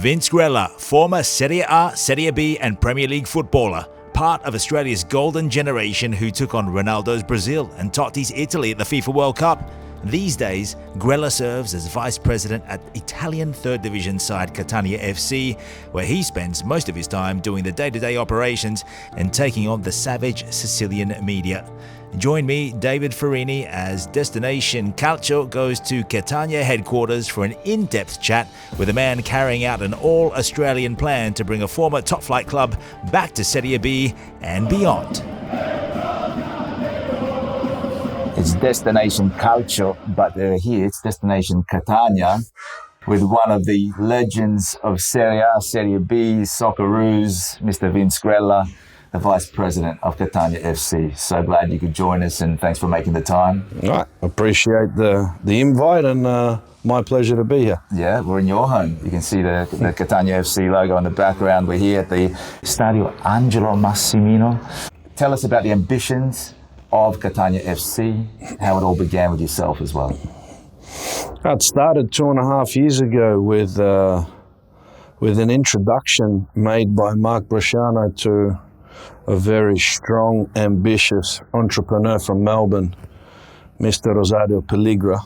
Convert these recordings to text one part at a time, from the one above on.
Vince Grella, former Serie A, Serie B and Premier League footballer, part of Australia's golden generation who took on Ronaldo's Brazil and Totti's Italy at the FIFA World Cup. These days, Grella serves as vice president at Italian third division side Catania FC, where he spends most of his time doing the day-to-day operations and taking on the savage Sicilian media. Join me, David Ferrini, as Destination Calcio goes to Catania headquarters for an in-depth chat with a man carrying out an all-Australian plan to bring a former top-flight club back to Serie B and beyond. It's Destination Calcio, but here it's Destination Catania with one of the legends of Serie A, Serie B, Socceroos, Mr. Vince Grella, the Vice President of Catania FC. So glad you could join us and thanks for making the time. All right, appreciate the invite and my pleasure to be here. Yeah, we're in your home. You can see the Catania FC logo in the background. We're here at the Stadio Angelo Massimino. Tell us about the ambitions of Catania FC, how it all began with yourself as well. It started 2.5 years ago with an introduction made by Mark Brasciano to a very strong, ambitious entrepreneur from Melbourne, Mr. Rosario Pelligra,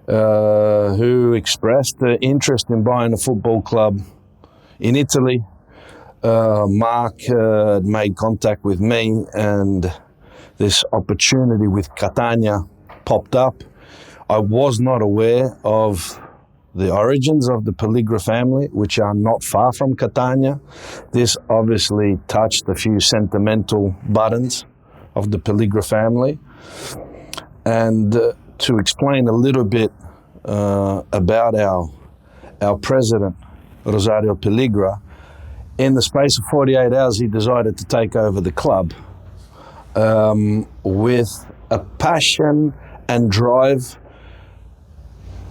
who expressed interest in buying a football club in Italy. Mark made contact with me and this opportunity with Catania popped up. I was not aware of the origins of the Pelligra family, which are not far from Catania. This obviously touched a few sentimental buttons of the Pelligra family. And to explain a little bit about our president, Rosario Pelligra, in the space of 48 hours, he decided to take over the club with a passion and drive.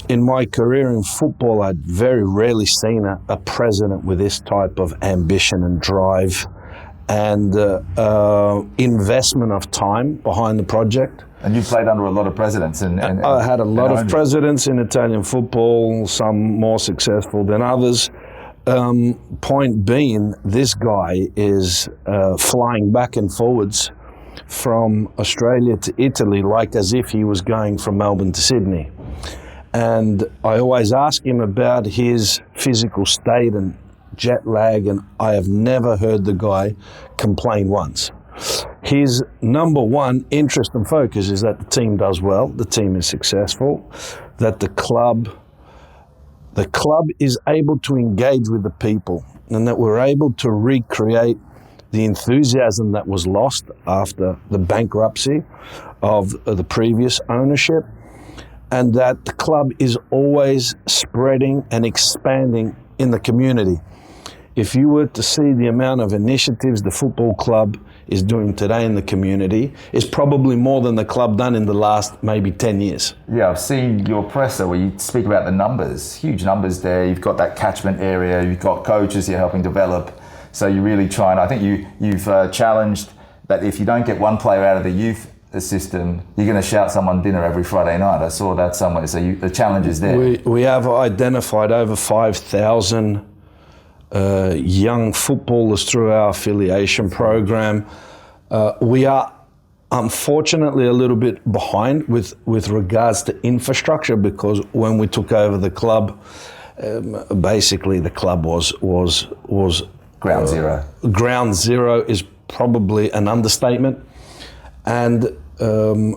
In my career in football, I'd very rarely seen a president with this type of ambition and drive and investment of time behind the project. And you played under a lot of presidents. And I had a lot of presidents in Italian football, some more successful than others. Point being, this guy is flying back and forwards from Australia to Italy like as if he was going from Melbourne to Sydney. And I always ask him about his physical state and jet lag, and I have never heard the guy complain once. His number one interest and focus is that the team does well, the team is successful, that the club is able to engage with the people, and that we're able to recreate the enthusiasm that was lost after the bankruptcy of the previous ownership, and that the club is always spreading and expanding in the community. If you were to see the amount of initiatives the football club is doing today in the community, it's probably more than the club done in the last maybe 10 years. Yeah, I've seen your presser where you speak about the numbers, huge numbers there. You've got that catchment area, you've got coaches you're helping develop. So you're really trying, I think you've challenged that if you don't get one player out of the youth system, you're going to shout someone dinner every Friday night. I saw that somewhere. So the challenge is there. We have identified over 5,000 young footballers through our affiliation program. We are unfortunately a little bit behind with regards to infrastructure, because when we took over the club, basically the club was ground zero. Ground zero is probably an understatement. And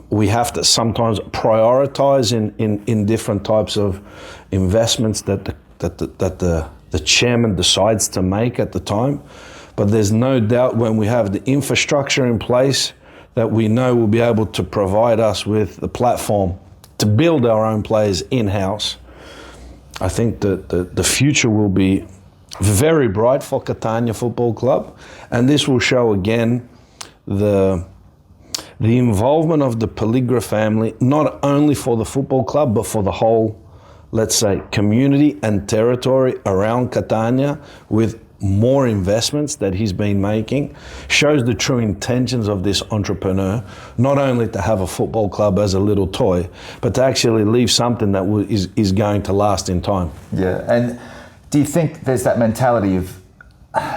we have to sometimes prioritize in different types of investments that the chairman decides to make at the time. But there's no doubt when we have the infrastructure in place that we know will be able to provide us with the platform to build our own players in-house. I think that the future will be very bright for Catania Football Club, and this will show again the involvement of the Pelligra family, not only for the football club, but for the whole, let's say, community and territory around Catania, with more investments that he's been making, shows the true intentions of this entrepreneur, not only to have a football club as a little toy, but to actually leave something that is going to last in time. Yeah, and Do you think there's that mentality of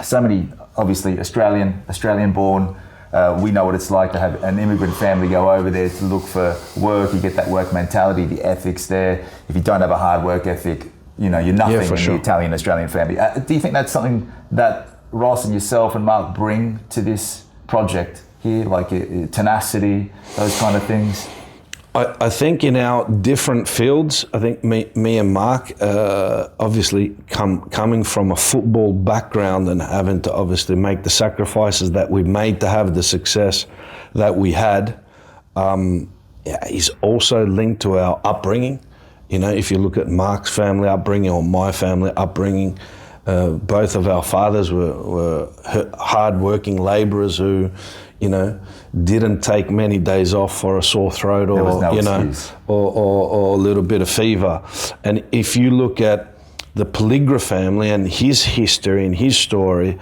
so many, obviously Australian born, we know what it's like to have an immigrant family go over there to look for work. You get that work mentality, the ethics there. If you don't have a hard work ethic, you know, you're nothing in the Italian-Australian family. Do you think that's something that Ross and yourself and Mark bring to this project here, like tenacity, those kind of things? I think in our different fields, I think me and Mark, obviously coming from a football background and having to obviously make the sacrifices that we made to have the success that we had, is also linked to our upbringing. You know, if you look at Mark's family upbringing or my family upbringing, both of our fathers were hard-working labourers who, you know, didn't take many days off for a sore throat or, or a little bit of fever. And if you look at the Pelligra family and his history and his story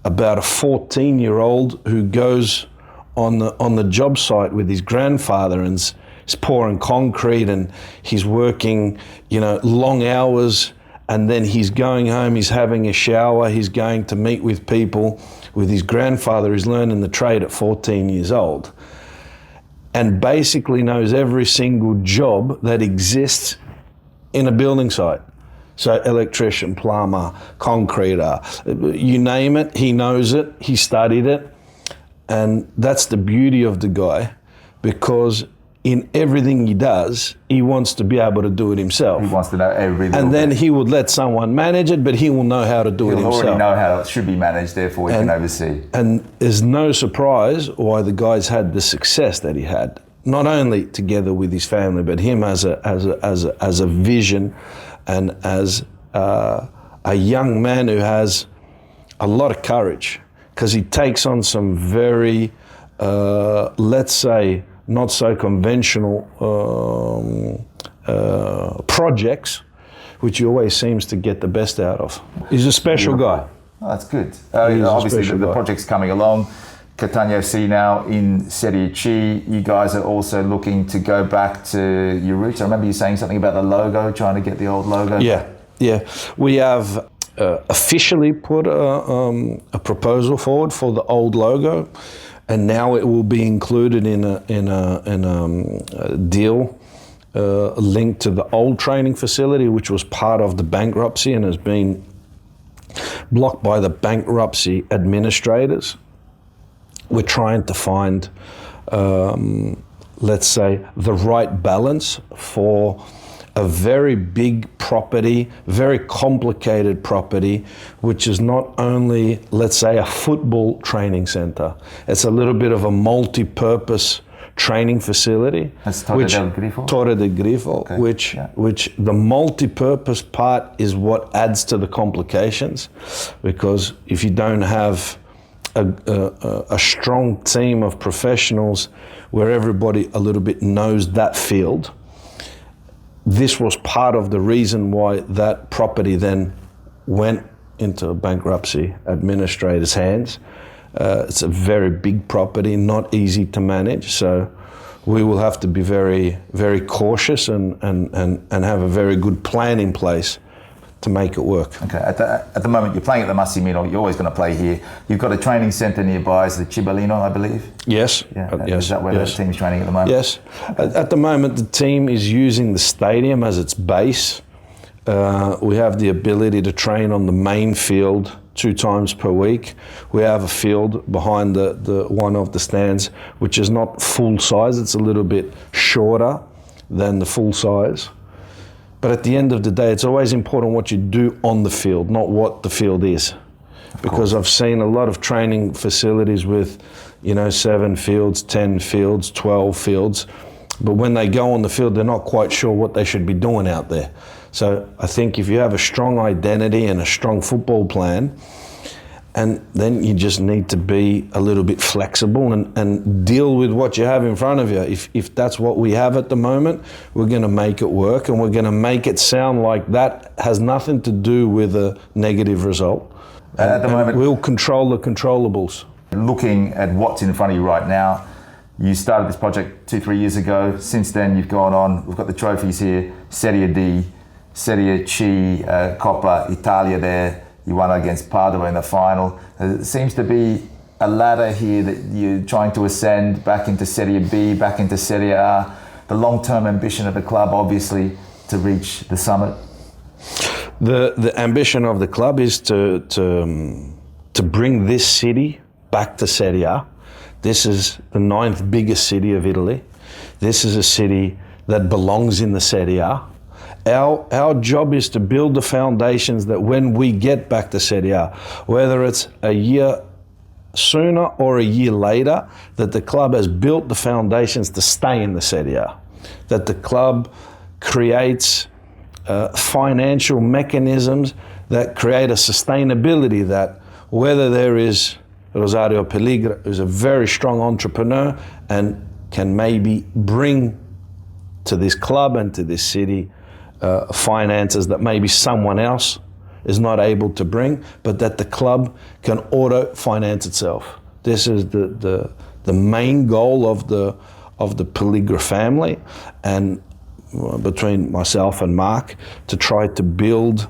about a 14-year-old who goes on the job site with his grandfather and is pouring concrete and he's working, you know, long hours, and then he's going home, he's having a shower, he's going to meet with people. With his grandfather, he's learning the trade at 14 years old and basically knows every single job that exists in a building site. So electrician, plumber, concreter, you name it, he knows it, he studied it. And that's the beauty of the guy, because in everything he does, he wants to be able to do it himself. He wants to know everything. And then he would let someone manage it, but he will know how to do it himself. He'll already know how it should be managed, therefore he can oversee. And there's no surprise why the guy's had the success that he had, not only together with his family, but him as a vision and as a young man who has a lot of courage, because he takes on some very, let's say, not so conventional projects, which he always seems to get the best out of. He's a special guy. Oh, that's good. Obviously, the project's coming along. Catania FC now in Serie C. You guys are also looking to go back to your roots. I remember you saying something about the logo, trying to get the old logo. Yeah. We have officially put a proposal forward for the old logo. And now it will be included in a deal linked to the old training facility, which was part of the bankruptcy and has been blocked by the bankruptcy administrators. We're trying to find, let's say, the right balance for a very big property, very complicated property, which is not only, let's say, a football training center. It's a little bit of a multi-purpose training facility. That's Torre del Grifo? Torre del Grifo, okay. which the multi-purpose part is what adds to the complications, because if you don't have a strong team of professionals where everybody a little bit knows that field, this was part of the reason why that property then went into a bankruptcy administrator's hands. It's a very big property, not easy to manage, so we will have to be very, very cautious and have a very good plan in place to make it work. Okay, at the moment you're playing at the Massimino, you're always going to play here. You've got a training centre nearby, it's the Cibalino, I believe? Yes. Yes. Is that where the team's training at the moment? Yes. At the moment the team is using the stadium as its base. We have the ability to train on the main field 2 times per week. We have a field behind the one of the stands, which is not full size, it's a little bit shorter than the full size. But at the end of the day, it's always important what you do on the field, not what the field is. Because I've seen a lot of training facilities with, 7 fields, 10 fields, 12 fields. But when they go on the field, they're not quite sure what they should be doing out there. So I think if you have a strong identity and a strong football plan, and then you just need to be a little bit flexible and deal with what you have in front of you. If that's what we have at the moment, we're going to make it work, and we're going to make it sound like that has nothing to do with a negative result. At the moment, we'll control the controllables. Looking at what's in front of you right now, you started this project 2-3 years ago. Since then, you've gone on. We've got the trophies here, Serie D, Serie C, Coppa Italia there. You won against Padova in the final. It seems to be a ladder here that you're trying to ascend back into Serie B, back into Serie A. The long-term ambition of the club, obviously, to reach the summit. The ambition of the club is to bring this city back to Serie A. This is the 9th biggest city of Italy. This is a city that belongs in the Serie A. Our job is to build the foundations that when we get back to Serie A, whether it's a year sooner or a year later, that the club has built the foundations to stay in the Serie A, that the club creates financial mechanisms that create a sustainability, that whether there is Rosario Pelligra, who's a very strong entrepreneur and can maybe bring to this club and to this city finances that maybe someone else is not able to bring, but that the club can auto-finance itself. This is the main goal of the Pelligra family, and between myself and Mark, to try to build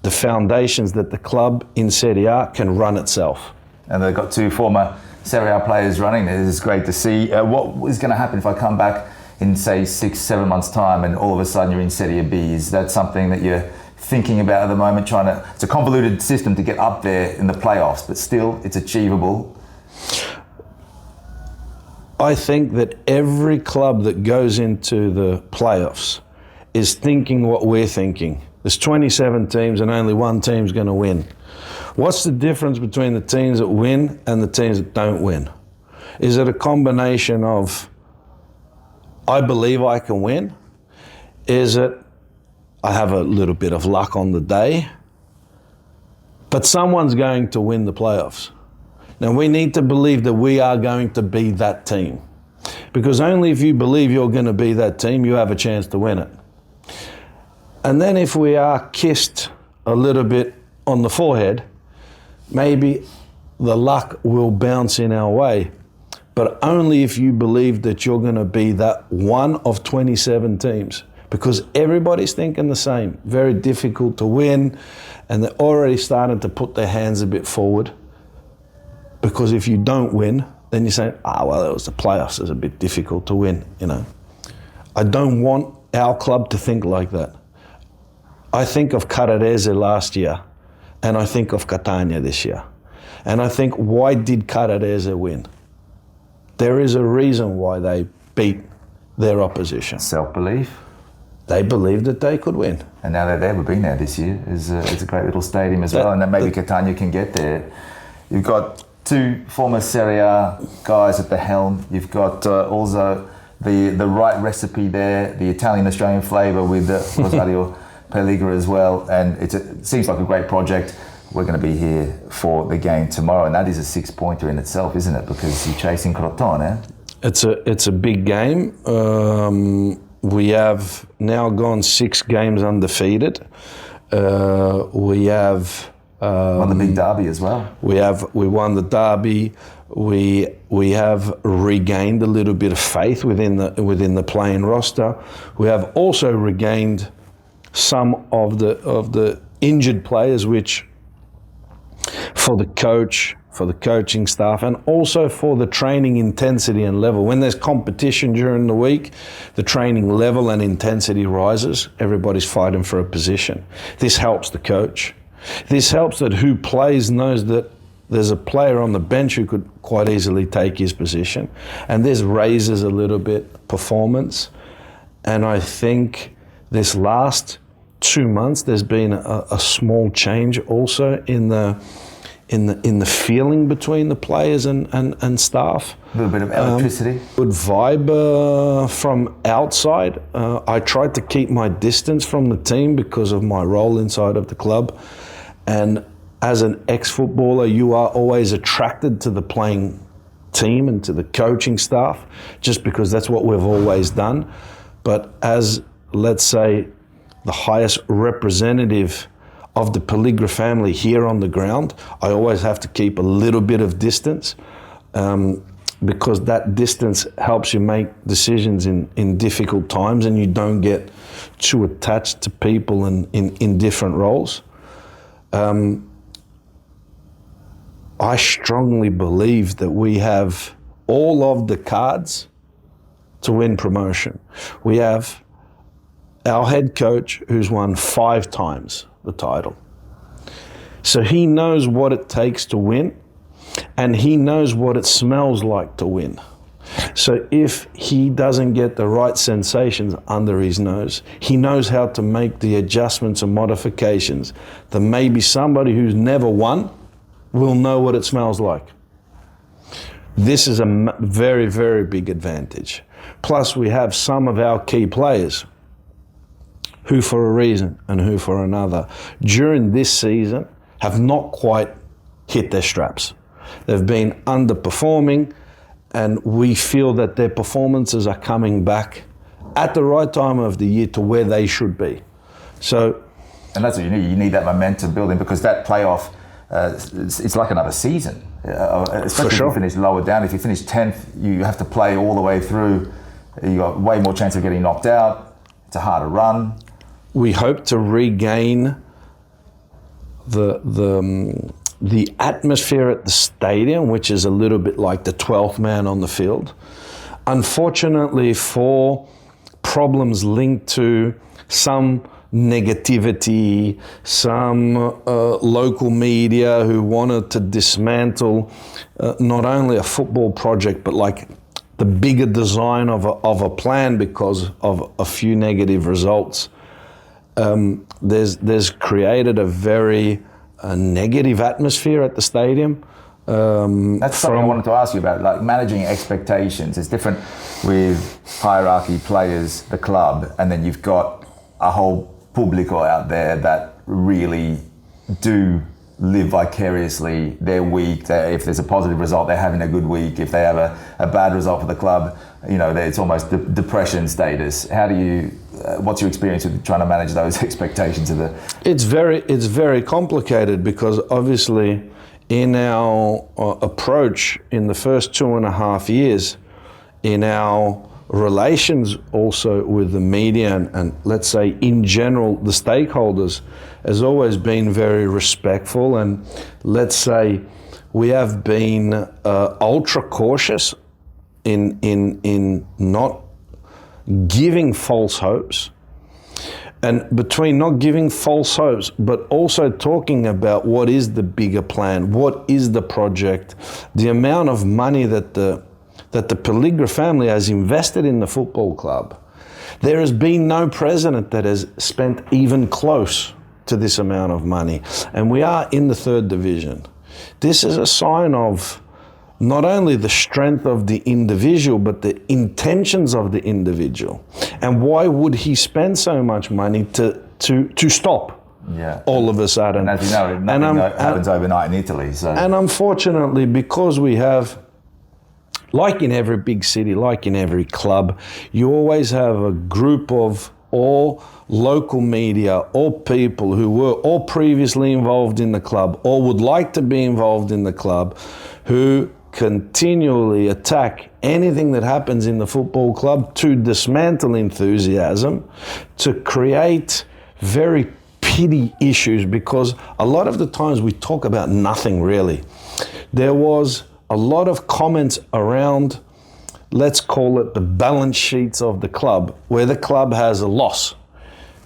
the foundations that the club in Serie A can run itself. And they've got 2 former Serie A players running. It is great to see. What is going to happen if I come back in, say, 6-7 months' time and all of a sudden you're in Serie B? Is that something that you're thinking about at the moment? It's a convoluted system to get up there in the playoffs, but still it's achievable. I think that every club that goes into the playoffs is thinking what we're thinking. There's 27 teams and only one team's going to win. What's the difference between the teams that win and the teams that don't win? Is it a combination of, I believe I can win? Is it, I have a little bit of luck on the day? But someone's going to win the playoffs. Now we need to believe that we are going to be that team. Because only if you believe you're going to be that team, you have a chance to win it. And then if we are kissed a little bit on the forehead, maybe the luck will bounce in our way. But only if you believe that you're going to be that one of 27 teams. Because everybody's thinking the same. Very difficult to win. And they're already starting to put their hands a bit forward. Because if you don't win, then you say, well, it was the playoffs. It's a bit difficult to win, you know. I don't want our club to think like that. I think of Carrarese last year. And I think of Catania this year. And I think, why did Carrarese win? There is a reason why they beat their opposition. Self-belief. They believed that they could win. And now that they've ever been there this year, it's a great little stadium as well, and then maybe Catania can get there. You've got 2 former Serie A guys at the helm. You've got also the right recipe there, the Italian-Australian flavour with Rosario Pelligra as well, and it seems like a great project. We're going to be here for the game tomorrow, and that is a 6-pointer in itself, isn't it? Because you're chasing Crotone. It's a big game. We have now gone 6 games undefeated. We have won the big derby as well. We won the derby. We have regained a little bit of faith within the playing roster. We have also regained some of the injured players, which for the coach, for the coaching staff, and also for the training intensity and level. When there's competition during the week, the training level and intensity rises. Everybody's fighting for a position. This helps the coach. This helps that who plays knows that there's a player on the bench who could quite easily take his position. And this raises a little bit performance. And I think this last 2 months, there's been a small change also in the feeling between the players and staff. A little bit of electricity. Good vibe from outside. I tried to keep my distance from the team because of my role inside of the club. And as an ex-footballer, you are always attracted to the playing team and to the coaching staff, just because that's what we've always done. But as, let's say, the highest representative of the Pelligra family here on the ground, I always have to keep a little bit of distance. because that distance helps you make decisions in difficult times, and you don't get too attached to people in different roles. I strongly believe that we have all of the cards to win promotion. We have our head coach who's won 5 times the title. So he knows what it takes to win, and he knows what it smells like to win. So if he doesn't get the right sensations under his nose, he knows how to make the adjustments and modifications that maybe somebody who's never won will know what it smells like. This is a very, very big advantage. Plus, we have some of our key players who, for a reason and who for another, during this season have not quite hit their straps. They've been underperforming, and we feel that their performances are coming back at the right time of the year to where they should be. So, and that's what you need. You need that momentum building, because that playoff, it's like another season. Especially if you finish lower down. If you finish 10th, you have to play all the way through. You got way more chance of getting knocked out. It's a harder run. We hope to regain the atmosphere at the stadium, which is a little bit like the 12th man on the field. Unfortunately, for problems linked to some negativity, some local media who wanted to dismantle not only a football project, but like the bigger design of a plan because of a few negative results. There's created a very negative atmosphere at the stadium. That's something I wanted to ask you about, like managing expectations. It's different with hierarchy players, the club, and then you've got a whole público out there that really do live vicariously their week. If there's a positive result, they're having a good week. If they have a bad result for the club, it's almost depression status. How do you? What's your experience with trying to manage those expectations of the? It's very complicated, because obviously in our approach in the first 2.5 years, in our relations also with the media and let's say in general the stakeholders, has always been very respectful, and let's say we have been ultra cautious in not giving false hopes. And between not giving false hopes, but also talking about what is the bigger plan, what is the project, the amount of money that the Pelligra family has invested in the football club. There has been no president that has spent even close to this amount of money. And we are in the 3rd division. This is a sign of not only the strength of the individual, but the intentions of the individual. And why would he spend so much money to stop all of a sudden? And as you know, nothing happens overnight in Italy. So. And unfortunately, because we have, like in every big city, like in every club, you always have a group of all local media or people who were all previously involved in the club or would like to be involved in the club, who continually attack anything that happens in the football club to dismantle enthusiasm, to create very petty issues, because a lot of the times we talk about nothing really. There was a lot of comments around, let's call it the balance sheets of the club, where the club has a loss.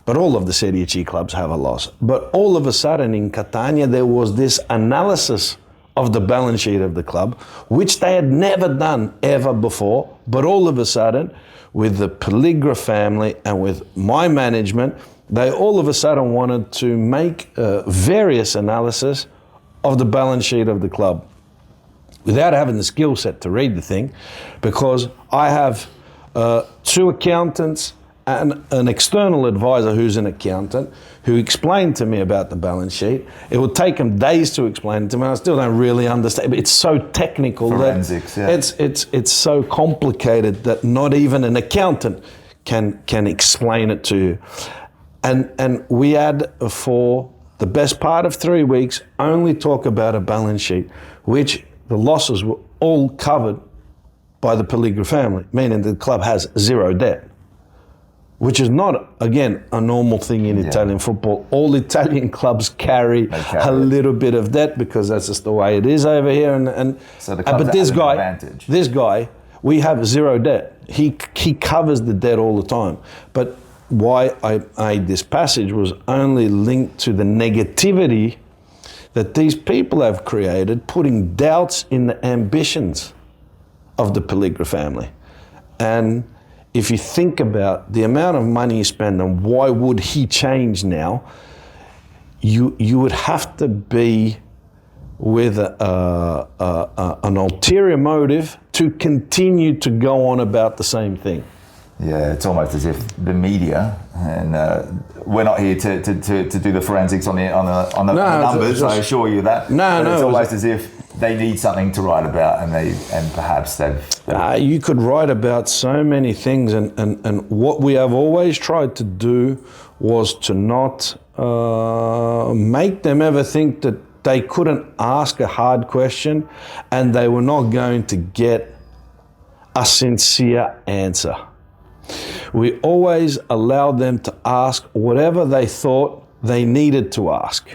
But all of the Serie A clubs have a loss. But all of a sudden in Catania, there was this analysis of the balance sheet of the club, which they had never done ever before. But all of a sudden, with the Pelligra family and with my management, they all of a sudden wanted to make various analysis of the balance sheet of the club, without having the skill set to read the thing, because I have 2 accountants and an external advisor who's an accountant who explained to me about the balance sheet. It would take them days to explain it to me. I still don't really understand, but it's so technical. Forensics, it's so complicated that not even an accountant can explain it to you. And we had, for the best part of 3 weeks, only talk about a balance sheet, which the losses were all covered by the Pelligra family, meaning the club has zero debt, which is not, again, a normal thing in Italian football. All Italian clubs carry a little bit of debt because that's just the way it is over here. So the club's but this guy, advantage. this guy, we have zero debt. He covers the debt all the time. But why I made this passage was only linked to the negativity that these people have created, putting doubts in the ambitions of the Pelligra family. And if you think about the amount of money you spend and why would he change now, you would have to be with an ulterior motive to continue to go on about the same thing. Yeah, it's almost as if the media, and we're not here to do the forensics on the numbers. I assure you that. It's almost as if they need something to write about, and perhaps they've. You could write about so many things, and what we have always tried to do was to not make them ever think that they couldn't ask a hard question, and they were not going to get a sincere answer. We always allowed them to ask whatever they thought they needed to ask.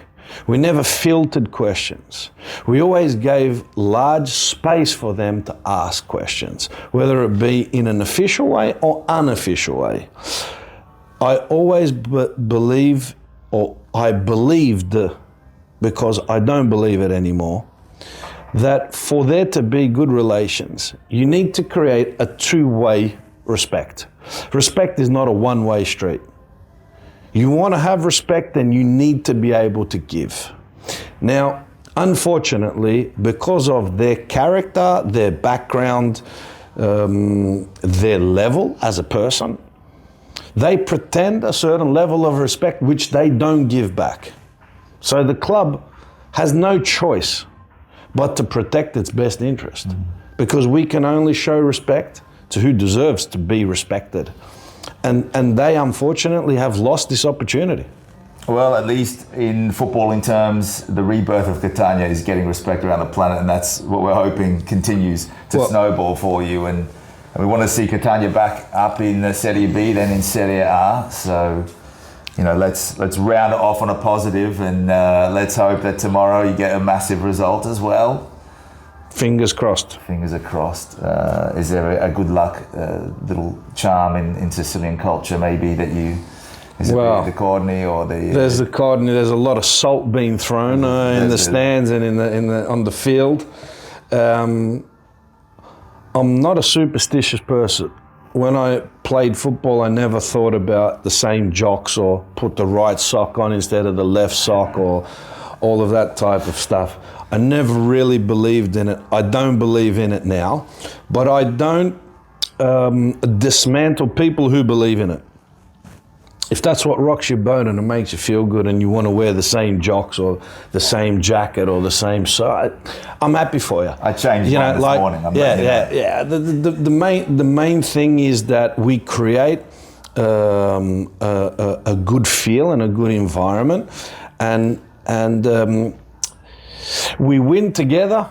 We never filtered questions. We always gave large space for them to ask questions, whether it be in an official way or unofficial way. I always believed, because I don't believe it anymore, that for there to be good relations, you need to create a two-way respect. Respect is not a one-way street. You want to have respect, then you need to be able to give. Now, unfortunately, because of their character, their background, their level as a person, they pretend a certain level of respect which they don't give back. So the club has no choice but to protect its best interest, because we can only show respect to who deserves to be respected. And they unfortunately have lost this opportunity. Well, at least in footballing terms, the rebirth of Catania is getting respect around the planet, and that's what we're hoping continues to snowball for you. And we want to see Catania back up in Serie B, then in Serie A. So, let's round it off on a positive, and let's hope that tomorrow you get a massive result as well. Fingers crossed. Fingers are crossed. Is there a good luck little charm in Sicilian culture maybe that you... Is it the cordony or the... There's the cordony. There's a lot of salt being thrown in the stands and on the field. I'm not a superstitious person. When I played football, I never thought about the same jocks or put the right sock on instead of the left sock or all of that type of stuff. I never really believed in it. I don't believe in it now, but I don't dismantle people who believe in it. If that's what rocks your boat and it makes you feel good and you want to wear the same jocks or the same jacket or the same sock, I'm happy for you. I changed mine this morning. The main thing is that we create a good feel and a good environment, and we win together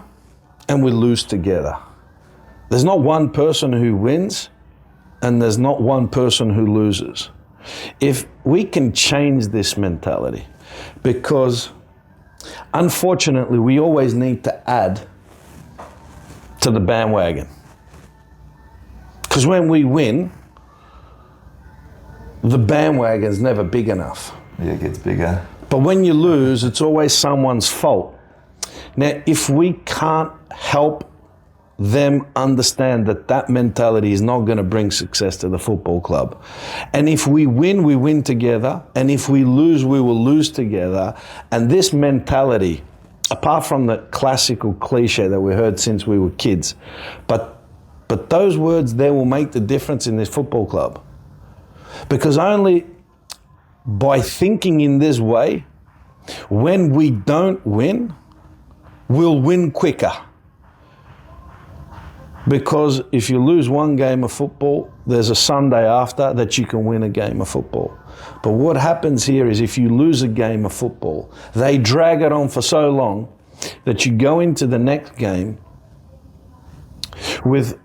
and we lose together. There's not one person who wins and there's not one person who loses. If we can change this mentality, because unfortunately we always need to add to the bandwagon. Because when we win, the bandwagon's never big enough. Yeah, it gets bigger. But when you lose, it's always someone's fault. Now, if we can't help them understand that mentality is not going to bring success to the football club, and if we win together, and if we lose, we will lose together, and this mentality, apart from the classical cliche that we heard since we were kids, but those words there will make the difference in this football club. Because only by thinking in this way, when we don't win, we'll win quicker. Because if you lose one game of football, there's a Sunday after that you can win a game of football. But what happens here is if you lose a game of football, they drag it on for so long that you go into the next game with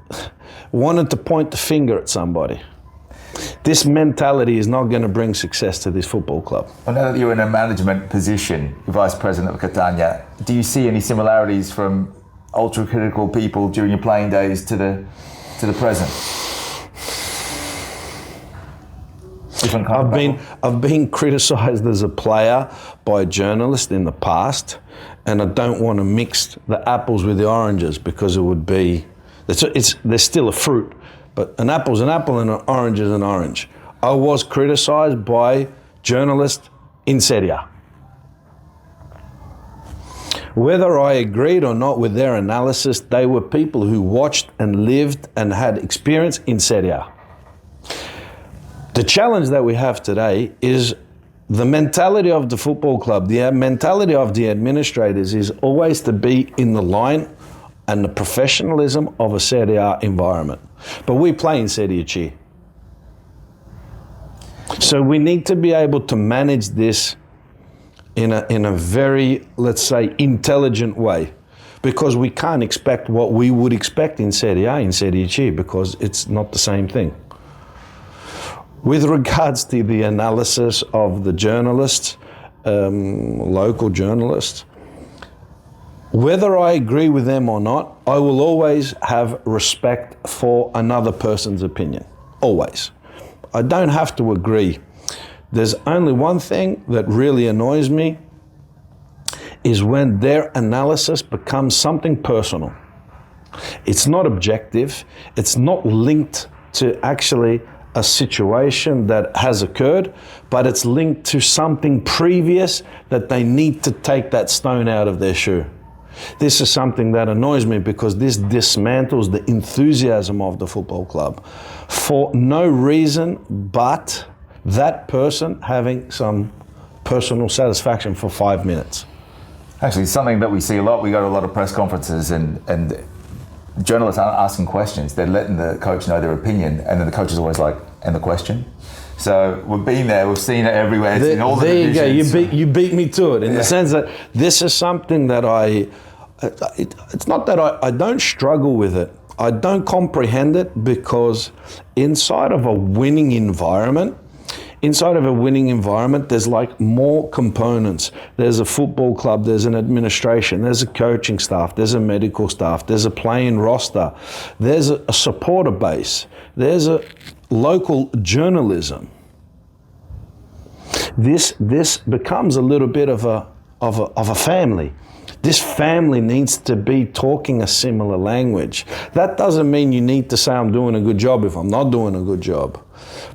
wanted to point the finger at somebody. This mentality is not going to bring success to this football club. Well, now that you're in a management position, Vice President of Catania, do you see any similarities from ultra-critical people during your playing days to the present? Different kind of battle? I've been criticised as a player by a journalist in the past, and I don't want to mix the apples with the oranges because it would be, there's still a fruit, but an apple's an apple and an orange is an orange. I was criticised by journalists in Serie A. Whether I agreed or not with their analysis, they were people who watched and lived and had experience in Serie A. The challenge that we have today is the mentality of the football club, the mentality of the administrators is always to be in the line and the professionalism of a Serie A environment. But we play in Serie C. So we need to be able to manage this in a very, let's say, intelligent way, because we can't expect what we would expect in Serie A in Serie C, because it's not the same thing. With regards to the analysis of the journalists, local journalists, whether I agree with them or not, I will always have respect for another person's opinion. Always. I don't have to agree. There's only one thing that really annoys me is when their analysis becomes something personal. It's not objective. It's not linked to actually a situation that has occurred, but it's linked to something previous that they need to take that stone out of their shoe. This is something that annoys me because this dismantles the enthusiasm of the football club for no reason but that person having some personal satisfaction for 5 minutes. Actually, it's something that we see a lot. We go to a lot of press conferences and journalists aren't asking questions. They're letting the coach know their opinion, and then the coach is always like, and the question? So we've been there, we've seen it everywhere. It's in all the divisions. There you go, you beat me to it in the sense that this is something that it's not that I don't struggle with it. I don't comprehend it because inside of a winning environment, there's like more components. There's a football club, there's an administration, there's a coaching staff, there's a medical staff, there's a playing roster, there's a supporter base, there's a local journalism. This becomes a little bit of a family. This family needs to be talking a similar language. That doesn't mean you need to say I'm doing a good job if I'm not doing a good job.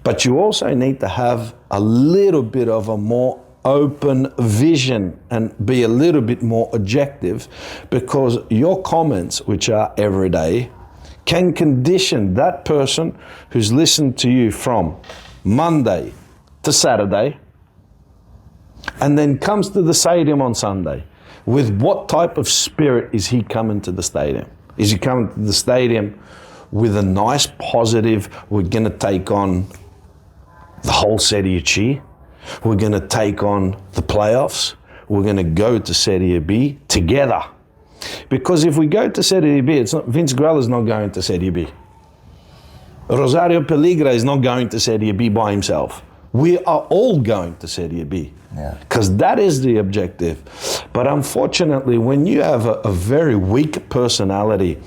But you also need to have a little bit of a more open vision and be a little bit more objective, because your comments, which are everyday, can condition that person who's listened to you from Monday to Saturday and then comes to the stadium on Sunday. With what type of spirit is he coming to the stadium? Is he coming to the stadium with a nice positive, we're going to take on the whole Serie C, we're going to take on the playoffs, we're going to go to Serie B together? Because if we go to Serie B, Vince Grella is not going to Serie B. Rosario Pelligra is not going to Serie B by himself. We are all going to Serie B. Because that is the objective. But unfortunately, when you have a very weak personality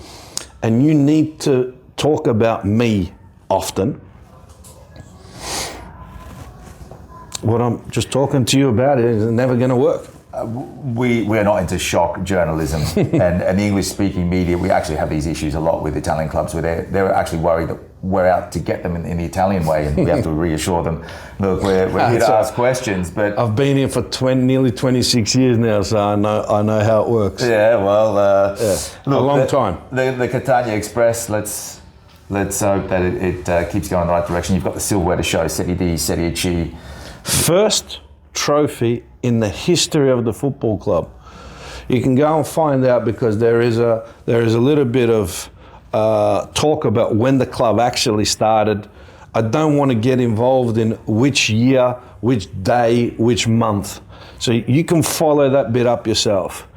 and you need to talk about me often, what I'm just talking to you about is never going to work. We're not into shock journalism, and the English-speaking media, we actually have these issues a lot with Italian clubs where they're actually worried that we're out to get them in the Italian way, and we have to reassure them, look, we're here to ask questions. But I've been here for nearly 26 years now, so I know how it works. Yeah, well, look, a long time. The Catania Express, let's hope that it keeps going in the right direction. You've got the silverware to show, Serie D, Serie C. First trophy in the history of the football club. You can go and find out, because there is a little bit of talk about when the club actually started. I don't want to get involved in which year, which day, which month. So you can follow that bit up yourself.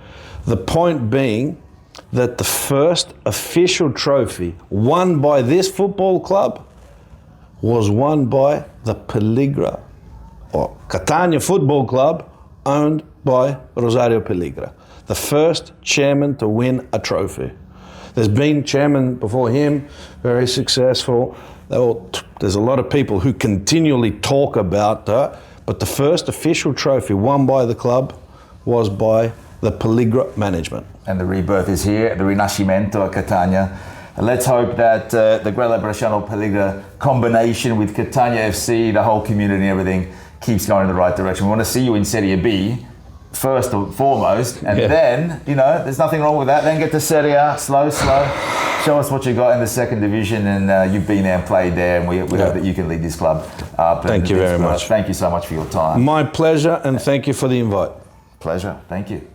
The point being, that the first official trophy won by this football club was won by the Pelligra, or Catania Football Club, owned by Rosario Pelligra. The first chairman to win a trophy. There's been chairmen before him, very successful. There's a lot of people who continually talk about that, but the first official trophy won by the club was by the Pelligra management. And the rebirth is here, the Rinascimento at Catania. And let's hope that the Grella Bresciano Pelligra combination with Catania FC, the whole community and everything, keeps going in the right direction. We want to see you in Serie B, first and foremost, and then, you know, there's nothing wrong with that. Then get to Serie A, slow. Show us what you got in the second division, and you've been there and played there, and we hope that you can lead this club up. Thank you very much. Thank you so much for your time. My pleasure, and thank you for the invite. Pleasure. Thank you.